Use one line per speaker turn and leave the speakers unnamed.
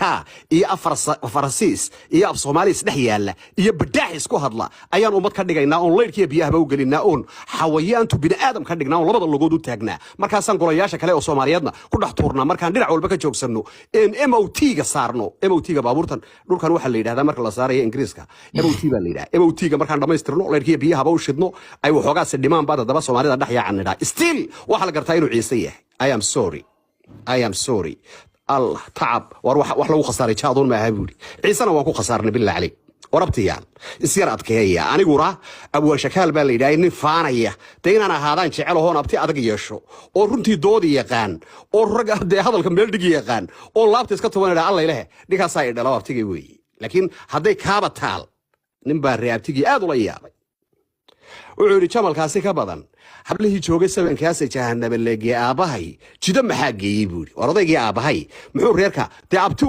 ها iyo Faransiis iyo af Soomaaliis dhex yaala iyo badaax isku hadla ayaan ummad ka dhigaynaa on leerkiya biyaha u gelinaa on xawayaantu bini'aadam ka dhignaa on labada lugood u taagnaa markaasaan golayaasha kale oo Soomaaliyeedna ku dhax tuurnaa markaan dhinac walba ka joogsanno in MOT-ga saarno MOT-ga baabuurtan dhulkan waxa la yiraahdaa marka la saarayo Ingiriiska MOT baa la yiraahdaa MOT-ga markaan dhamaystirno leerkiya biyaha u shidno ay waxoogaa si dhimaan baad daba Soomaalida dhex yaacanida still waxa la gartaa inuu ciise yahay I am sorry الله تعب وروح لو خسارة شاطون ما هبولي عيسنا وانكو خسارنا بالله عليك وربطيان السيارات كهية أنا قرا أبو شكال بالي دايني فانية تين أنا هذا شعله هون أبتي أدق يشو ورنتي دودي يقان ورجع ده هذا الكمبيل دقي يقان والله بتسكت وانا الله إله ديك صاير ده لا بتيجي وي لكن هذا كابة تال نمبر بتيجي أدو ليا وعوري شمال كاسي كبدن حبله جوجي سبن كاسي جهنم اللي جي أباهي جدا محاجي يبوري ورضي جي أباهي محور ريركا تعبتو